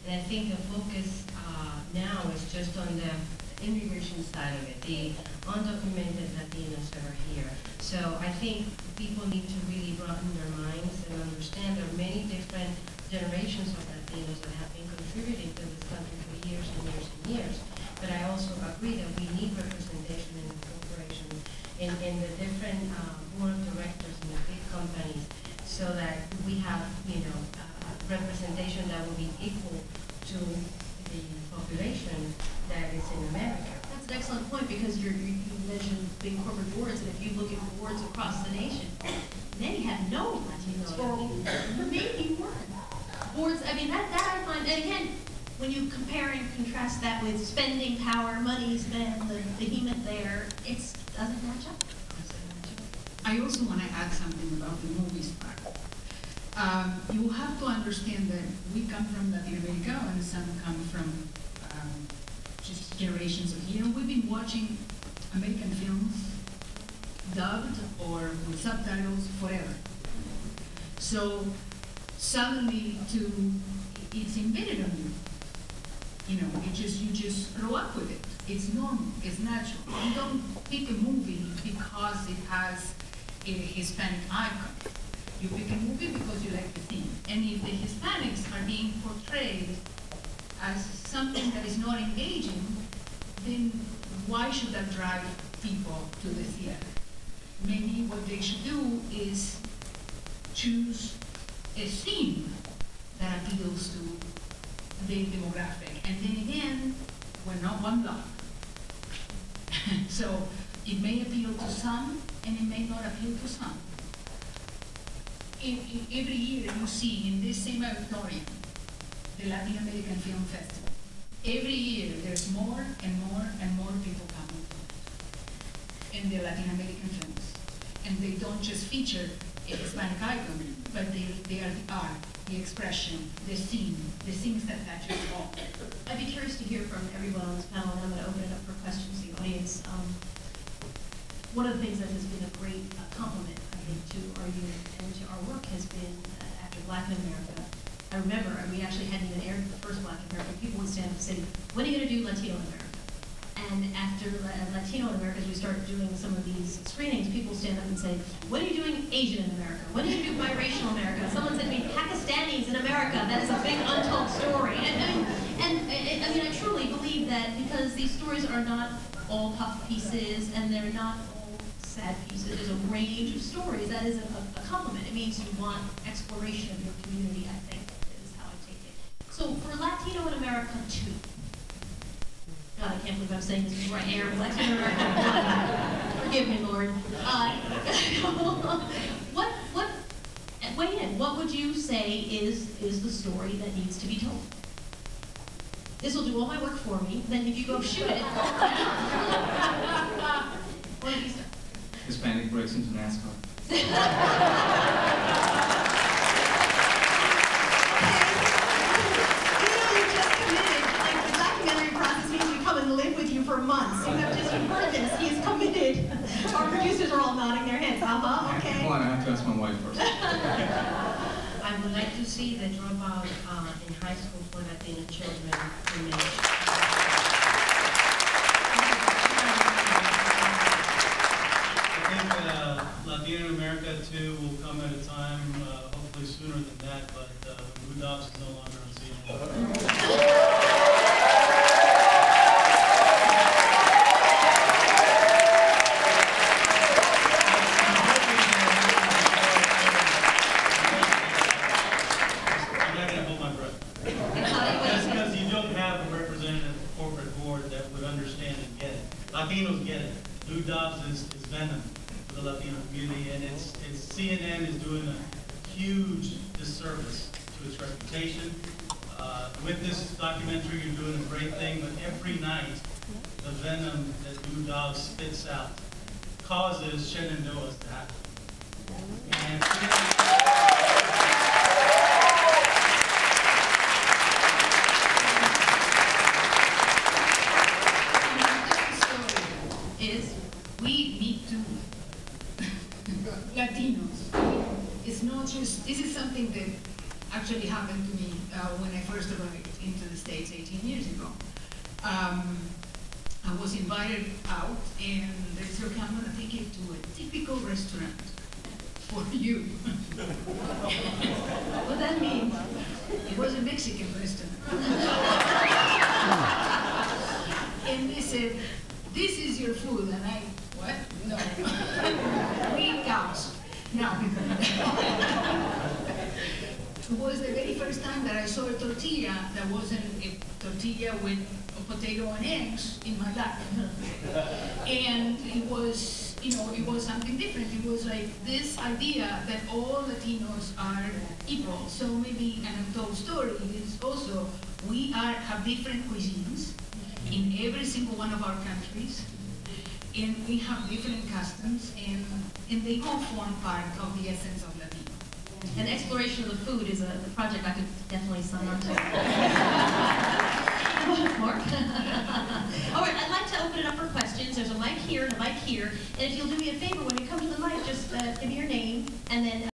And I think the focus now is just on the immigration side of it, the undocumented Latinos that are here. So I think people need to really broaden their minds and understand there are many different generations of Latinos that have been contributing to this country for years and years and years. But I also agree that we need representation in corporations, in the different board of directors in the big companies, so that we have, representation that will be equal to the population that is in America. That's an excellent point, because you mentioned big corporate boards, and if you look at boards across the nation, many have no Latinos, or maybe one. Boards, I mean, that I find, and again, when you compare and contrast that with spending power, money spent, the behemoth there, it doesn't match up. I also want to add something about the movies part. You have to understand that we come from Latin America, and some come from just generations of here. We've been watching American films dubbed or with subtitles forever. So suddenly it's embedded on you. You just grow up with it. It's normal, it's natural. You don't pick a movie because it has a Hispanic icon. You pick a movie because you like the theme. And if the Hispanics are being portrayed as something that is not engaging, then why should that drive people to the theater? Maybe what they should do is choose a theme that appeals to the demographic. And then again, we're not one block. So it may appeal to some, and it may not appeal to some. Every year you see in this same auditorium, the Latin American Film Festival. Every year there's more and more and more people coming in the Latin American films. And they don't just feature a Hispanic icon, but they are the art, the expression, the theme, the things that touch us all. I'd be curious to hear from everyone on this panel, and I'm going to open it up for questions to the audience. One of the things that has been a great compliment, I think, to our unit and to our work has been after Black in America. I remember, we actually hadn't even aired the first Black in America. People would stand up and say, when are you going to do Latino in America? And after Latino in America, as we started doing some of these screenings, people stand up and say, when are you doing Asian in America? When are you going to do biracial America? Someone said to me, Pakistanis in America. That is a big untold story. I mean, I truly believe that because these stories are not all puff pieces and they're not all sad pieces. There's a range of stories. That is a compliment. It means you want exploration of your community, I think, is how I take it. So for Latino in America too, God, I can't believe I'm saying this before I air Latino America. Forgive me, Lord. Weigh in. What would you say is the story that needs to be told? This will do all my work for me. Then if you go shoot it. What did you say? Hispanic breaks into NASCAR. For months. You have just heard this. He is committed. Our producers are all nodding their heads. Okay. Hold on, I have to ask my wife first. I would like to see the dropout in high school for Latino children diminished. I think Latino in America too will come at a time, hopefully sooner than that, but Lou Dobbs is no longer on scene. Latinos get it. Lou Dobbs is venom for the Latino community, and it's CNN is doing a huge disservice to its reputation. With this documentary, you're doing a great thing, but every night, the venom that Lou Dobbs spits out causes Shenandoahs to happen. Latinos. It's not just, this is something that actually happened to me when I first arrived into the States 18 years ago. I was invited out, and they said, okay, I'm going to take you to a typical restaurant for you. What that means, it was a Mexican restaurant. And they said, this is your food, and I, what? No. 3 cows. No. It was the very first time that I saw a tortilla that wasn't a tortilla with a potato and eggs in my life. And it was, you know, it was something different. It was like this idea that all Latinos are equal. So maybe an untold story is also, we have different cuisines in every single one of our countries, and we have different customs, and they all form part of the essence of Latino. And exploration of the food is a project I could definitely sign on to. Mark? All right, I'd like to open it up for questions. There's a mic here and a mic here. And if you'll do me a favor, when you come to the mic, just give me your name, and then